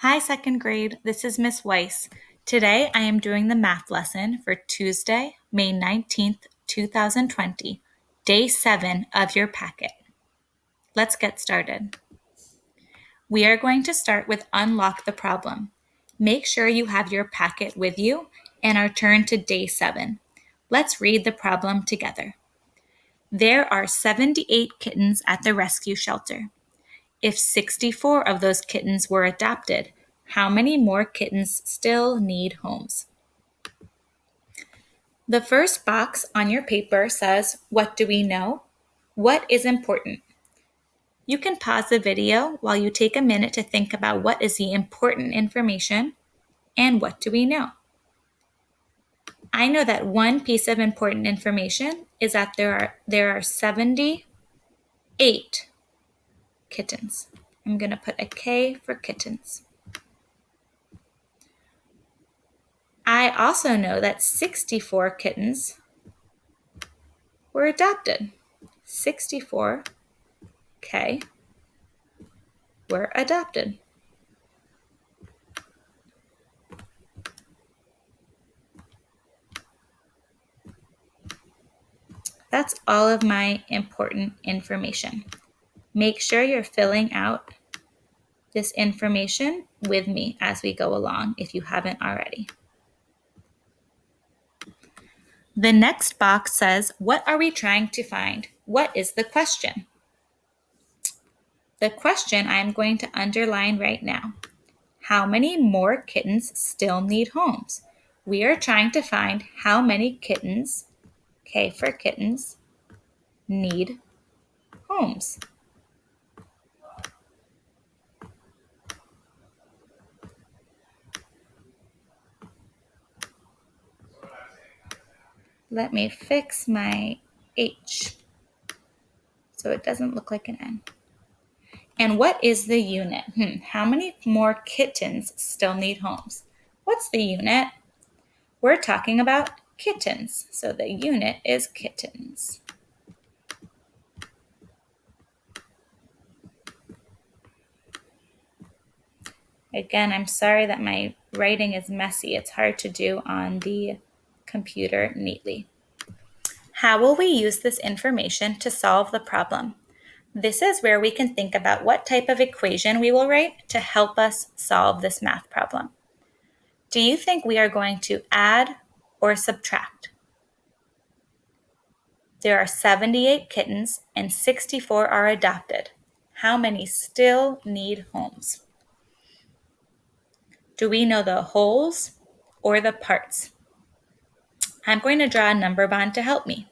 Hi, second grade. This is Miss Weiss. Today I am doing the math lesson for Tuesday, May 19th, 2020, day 7 of your packet. Let's get started. We are going to start with unlock the problem. Make sure you have your packet with you and are turned to day 7. Let's read the problem together. There are 78 kittens at the rescue shelter. If 64 of those kittens were adopted, how many more kittens still need homes? The first box on your paper says, what do we know? What is important? You can pause the video while you take a minute to think about what is the important information and what do we know. I know that one piece of important information is that there are 78 kittens. I'm going to put a K for kittens. I also know that 64 kittens were adopted. 64, K, were adopted. That's all of my important information. Make sure you're filling out this information with me as we go along if you haven't already. The next box says, what are we trying to find? What is the question? The question I'm going to underline right now. How many more kittens still need homes? We are trying to find how many kittens, K for kittens, need homes. Let me fix my H so it doesn't look like an N. And what is the unit? How many more kittens still need homes? What's the unit? We're talking about kittens, so the unit is kittens. Again, I'm sorry that my writing is messy. It's hard to do on the computer neatly. How will we use this information to solve the problem? This is where we can think about what type of equation we will write to help us solve this math problem. Do you think we are going to add or subtract? There are 78 kittens and 64 are adopted. How many still need homes? Do we know the wholes or the parts? I'm going to draw a number bond to help me.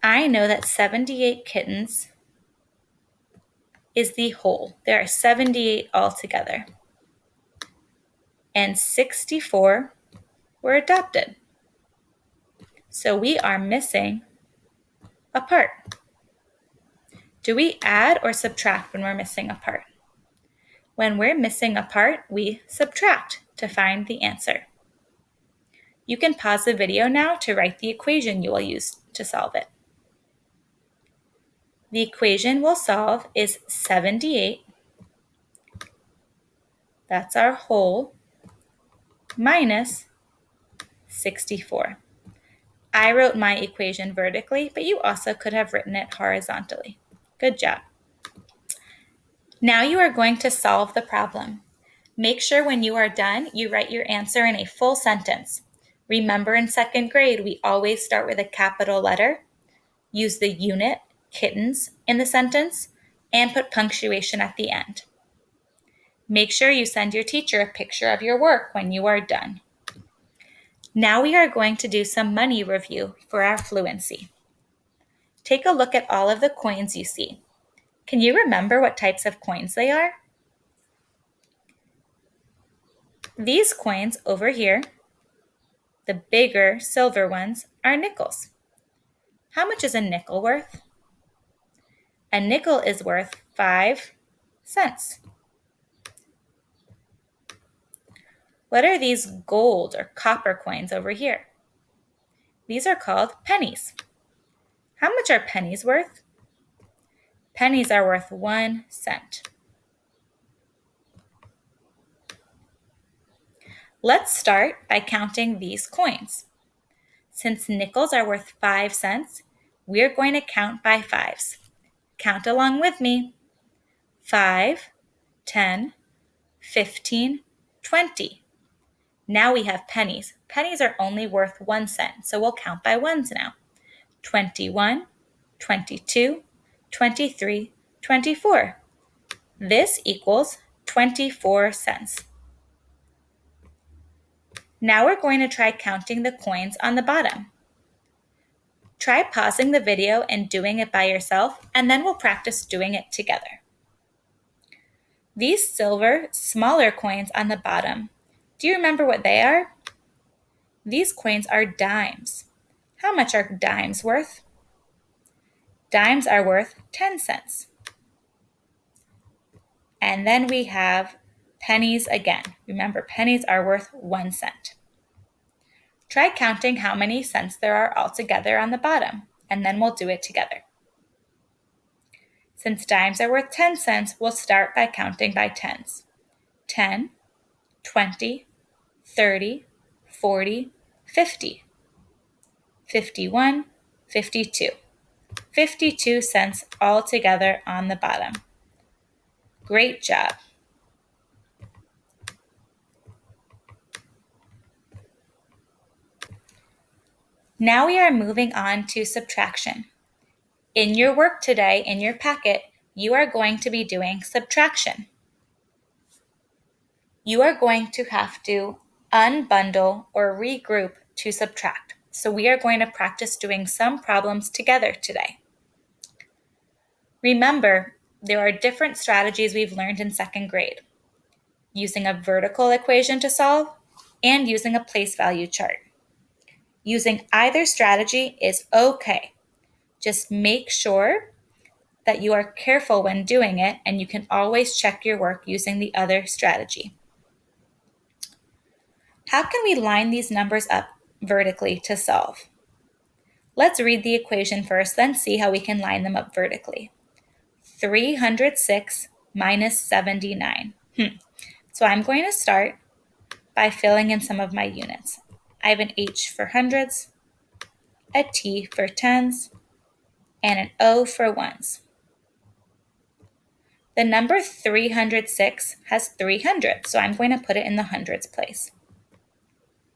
I know that 78 kittens is the whole. There are 78 altogether. And 64 were adopted. So we are missing a part. Do we add or subtract when we're missing a part? When we're missing a part, we subtract to find the answer. You can pause the video now to write the equation you will use to solve it. The equation we'll solve is 78, that's our whole, minus 64. I wrote my equation vertically, but you also could have written it horizontally. Good job. Now you are going to solve the problem. Make sure when you are done, you write your answer in a full sentence. Remember in second grade, we always start with a capital letter, use the unit, kittens, in the sentence, and put punctuation at the end. Make sure you send your teacher a picture of your work when you are done. Now we are going to do some money review for our fluency. Take a look at all of the coins you see. Can you remember what types of coins they are? These coins over here, the bigger silver ones, are nickels. How much is a nickel worth? A nickel is worth 5 cents. What are these gold or copper coins over here? These are called pennies. How much are pennies worth? Pennies are worth 1 cent. Let's start by counting these coins. Since nickels are worth 5 cents, we're going to count by fives. Count along with me. 5, 10, 15, 20. Now we have pennies. Pennies are only worth 1 cent, so we'll count by ones now. 21, 22, 23, 24. This equals 24 cents. Now we're going to try counting the coins on the bottom. Try pausing the video and doing it by yourself, and then we'll practice doing it together. These silver, smaller coins on the bottom, do you remember what they are? These coins are dimes. How much are dimes worth? Dimes are worth 10 cents. And then we have pennies again. Remember, pennies are worth 1 cent. Try counting how many cents there are altogether on the bottom, and then we'll do it together. Since dimes are worth 10 cents, we'll start by counting by tens. 10, 20, 30, 40, 50, 51, 52. 52 cents altogether on the bottom. Great job. Now we are moving on to subtraction. In your work today, in your packet, you are going to be doing subtraction. You are going to have to unbundle or regroup to subtract. So we are going to practice doing some problems together today. Remember, there are different strategies we've learned in second grade. Using a vertical equation to solve and using a place value chart. Using either strategy is okay. Just make sure that you are careful when doing it, and you can always check your work using the other strategy. How can we line these numbers up vertically to solve? Let's read the equation first, then see how we can line them up vertically. 306 minus 79. So I'm going to start by filling in some of my units. I have an H for hundreds, a T for tens, and an O for ones. The number 306 has 300, so I'm going to put it in the hundreds place.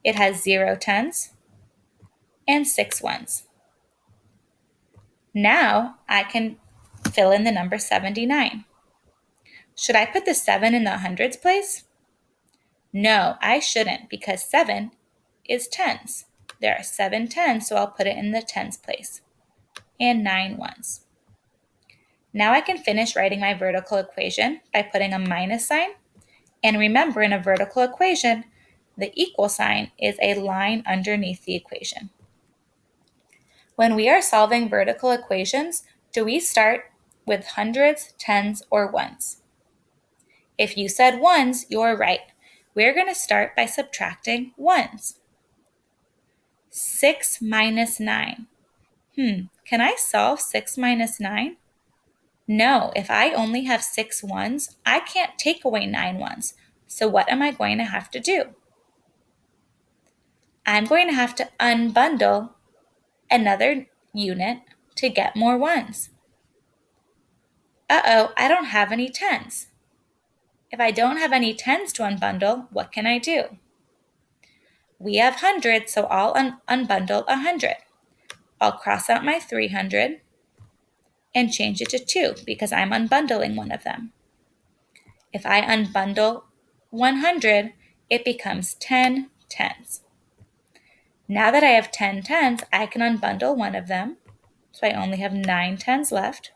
It has 0 tens and 6 ones. Now I can fill in the number 79. Should I put the 7 in the hundreds place? No, I shouldn't, because 7 is tens. There are 7 tens, so I'll put it in the tens place. And 9 ones. Now I can finish writing my vertical equation by putting a minus sign. And remember, in a vertical equation, the equal sign is a line underneath the equation. When we are solving vertical equations, do we start with hundreds, tens, or ones? If you said ones, you're right. We're going to start by subtracting ones. 6 minus 9. Can I solve 6 minus 9? No, if I only have 6 ones, I can't take away 9 ones. So what am I going to have to do? I'm going to have to unbundle another unit to get more ones. I don't have any tens. If I don't have any tens to unbundle, what can I do? We have hundreds, so I'll unbundle 100. I'll cross out my 300 and change it to 2 because I'm unbundling one of them. If I unbundle 100, it becomes 10 tens. Now that I have 10 tens, I can unbundle one of them, so I only have 9 tens left,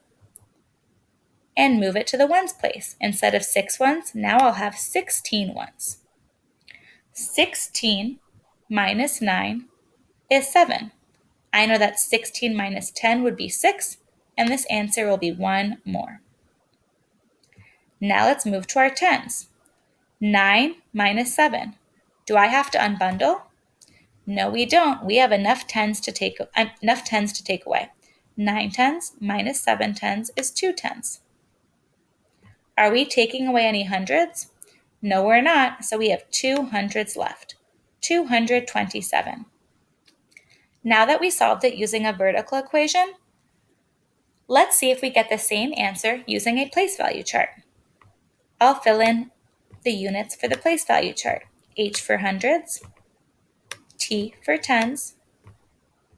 and move it to the ones place. Instead of 6 ones, now I'll have 16 ones. 16 minus 9 is 7. I know that 16 minus 10 would be 6, and this answer will be 1 more. Now let's move to our tens. 9 minus 7. Do I have to unbundle? No, we don't. We have enough tens to take away. 9 tens minus 7 tens is 2 tens. Are we taking away any hundreds? No, we're not, so we have 2 hundreds left. 227. Now that we solved it using a vertical equation, let's see if we get the same answer using a place value chart. I'll fill in the units for the place value chart. H for hundreds, T for tens,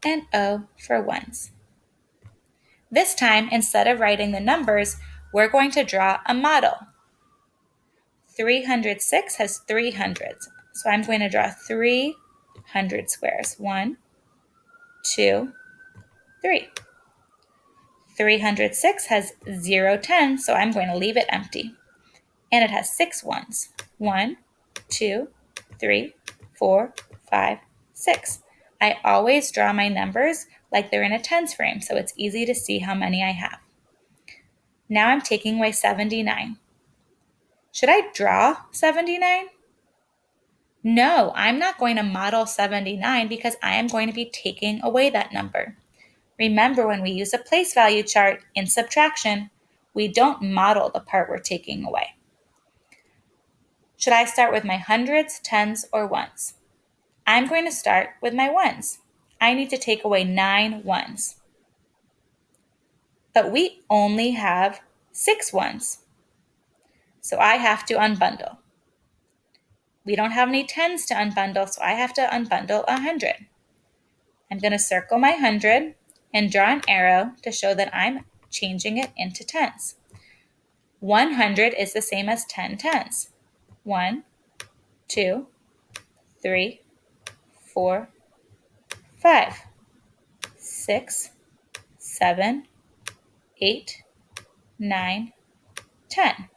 and O for ones. This time, instead of writing the numbers, we're going to draw a model. 306 has 3 hundreds, so I'm going to draw 300 squares. 1, 2, 3. 306 has 0 tens, so I'm going to leave it empty. And it has 6 ones. 1, 2, 3, 4, 5, 6. I always draw my numbers like they're in a tens frame, so it's easy to see how many I have. Now I'm taking away 79. Should I draw 79? No, I'm not going to model 79 because I am going to be taking away that number. Remember, when we use a place value chart in subtraction, we don't model the part we're taking away. Should I start with my hundreds, tens, or ones? I'm going to start with my ones. I need to take away 9 ones. But we only have 6 ones. So I have to unbundle. We don't have any tens to unbundle, so I have to unbundle 100. I'm going to circle my 100 and draw an arrow to show that I'm changing it into tens. 100 is the same as 10 tens. 1, 2, 3, 4, 5, 6, 7, 8, 9, 10.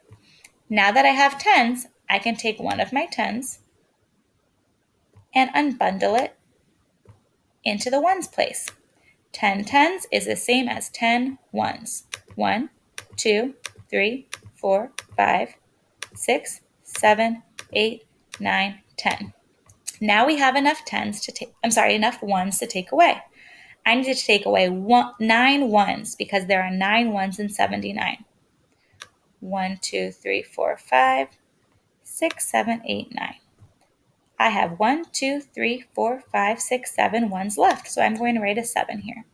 Now that I have tens, I can take one of my tens and unbundle it into the ones place. 10 tens is the same as 10 ones. 1, 2, 3, 4, 5, 6, 7, 8, 9, 10. Now we have enough enough ones to take away. I need to take away 9 ones because there are 9 ones in 79. 1, 2, 3, 4, 5, 6, 7, 8, 9. I have 1, 2, 3, 4, 5, 6, 7 ones left, so I'm going to write a 7 here.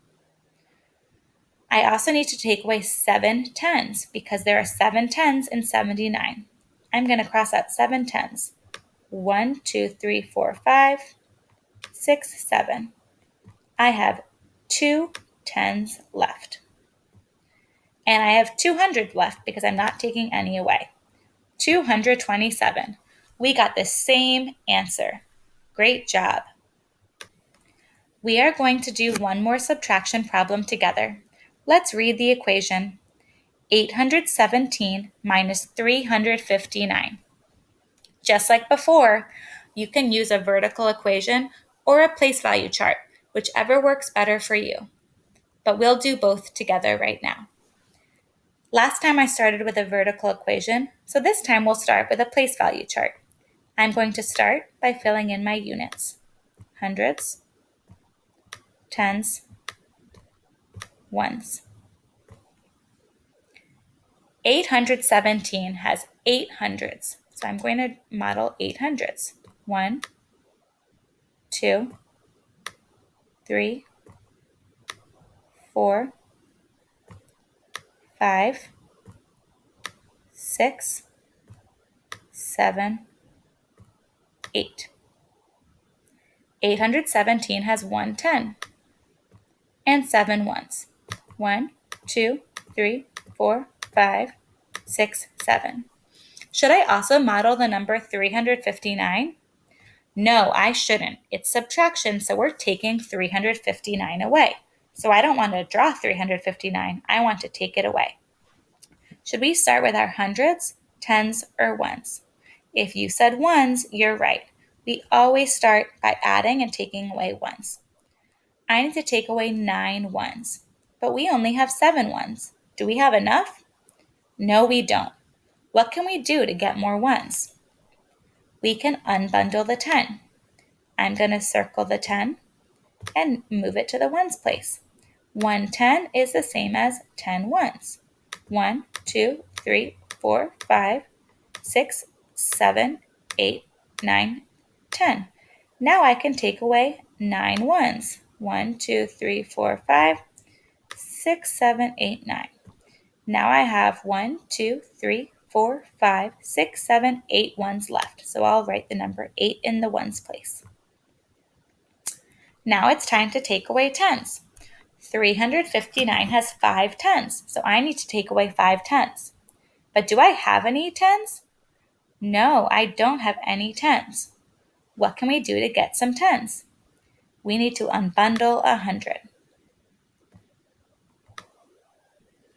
I also need to take away 7 tens because there are 7 tens in 79. I'm going to cross out 7 tens. 1, 2, 3, 4, 5, 6, 7. I have 2 tens left. And I have 200 left because I'm not taking any away. 227. We got the same answer. Great job. We are going to do one more subtraction problem together. Let's read the equation. 817 minus 359. Just like before, you can use a vertical equation or a place value chart, whichever works better for you. But we'll do both together right now. Last time I started with a vertical equation, so this time we'll start with a place value chart. I'm going to start by filling in my units. Hundreds, tens, ones. 817 has 8 hundreds, so I'm going to model 8 hundreds. 1, 2, 3, 4, 5, 6, 7, 8. 817 has 1 10 and 7 ones. 1, 2, 3, 4, 5, 6, 7. Should I also model the number 359? No, I shouldn't. It's subtraction, so we're taking 359 away. So I don't want to draw 359. I want to take it away. Should we start with our hundreds, tens, or ones? If you said ones, you're right. We always start by adding and taking away ones. I need to take away 9 ones, but we only have 7 ones. Do we have enough? No, we don't. What can we do to get more ones? We can unbundle the 10. I'm going to circle the 10 and move it to the ones place. 110 is the same as 10 ones. 1, 2, 3, 4, 5, 6, 7, 8, 9, 10. Now I can take away 9 ones. 1, 2, 3, 4, 5, 6, 7, 8, 9. Now I have 1, 2, 3, 4, 5, 6, 7, 8 ones left. So I'll write the number 8 in the ones place. Now it's time to take away tens. 359 has 5 tens, so I need to take away 5 tens. But do I have any tens? No, I don't have any tens. What can we do to get some tens? We need to unbundle 100.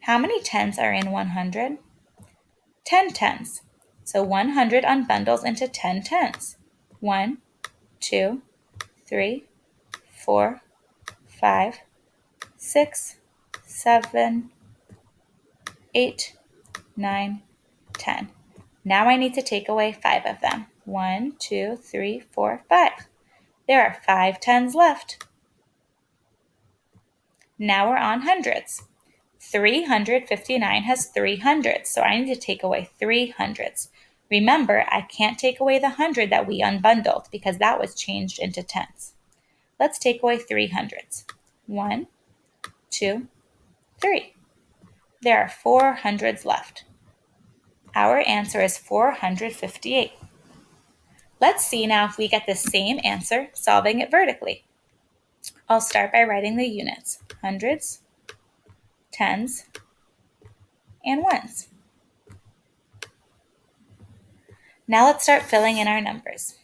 How many tens are in 100? 10 tens. So 100 unbundles into 10 tens. 1, 2, 3, 4, 5, 6, 7, 8, 9, 10. Now I need to take away 5 of them. 1, 2, 3, 4, 5. There are 5 tens left. Now we're on hundreds. 359 has 3 hundreds, so I need to take away 3 hundreds. Remember, I can't take away the 100 that we unbundled because that was changed into tens. Let's take away 3 hundreds. 1, 2, 3. There are 4 hundreds left. Our answer is 458. Let's see now if we get the same answer solving it vertically. I'll start by writing the units: hundreds, tens, and ones. Now let's start filling in our numbers.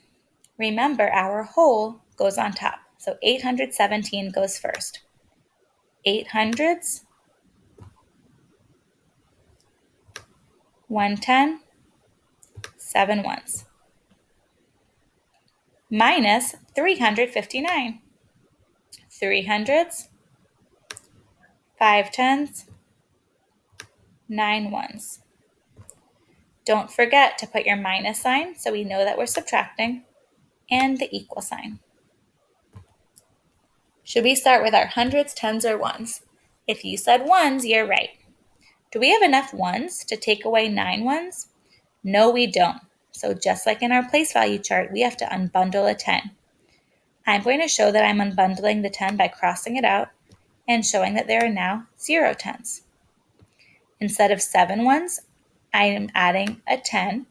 Remember, our whole goes on top, so 817 goes first. 8 hundreds, 110, 7 ones. Minus 359. 3 hundreds, 5 tens, 9 ones. Don't forget to put your minus sign so we know that we're subtracting, and the equal sign. Should we start with our hundreds, tens, or ones? If you said ones, you're right. Do we have enough ones to take away 9 ones? No, we don't. So just like in our place value chart, we have to unbundle a 10. I'm going to show that I'm unbundling the 10 by crossing it out and showing that there are now 0 tens. Instead of 7 ones, I am adding a 10,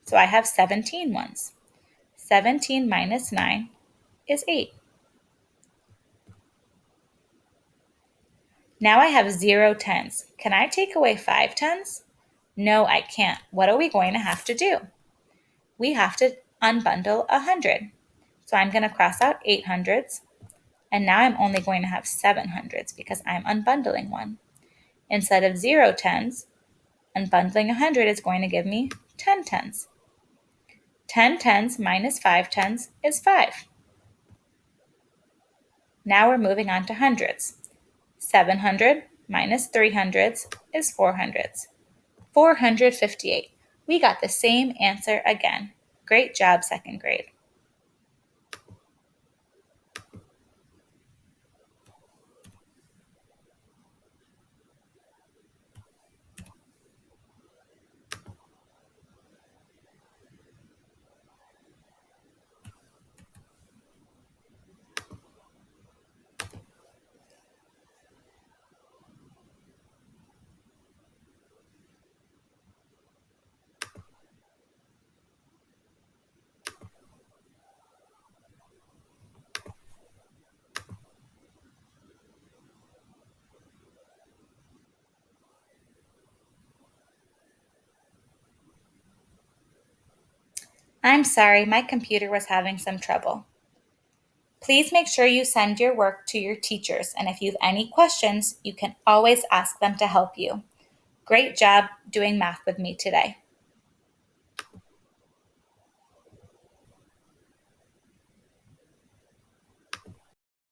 so I have 17 ones. 17 minus 9 is 8. Now I have 0 tens. Can I take away 5 tens? No, I can't. What are we going to have to do? We have to unbundle 100. So I'm going to cross out 8 hundreds, and now I'm only going to have 7 hundreds because I'm unbundling one. Instead of 0 tens, unbundling 100 is going to give me 10 tens. 10 tens minus 5 tens is 5. Now we're moving on to hundreds. 700 minus 300s is 400s. 458. We got the same answer again. Great job, second grade. I'm sorry, my computer was having some trouble. Please make sure you send your work to your teachers, and if you have any questions, you can always ask them to help you. Great job doing math with me today.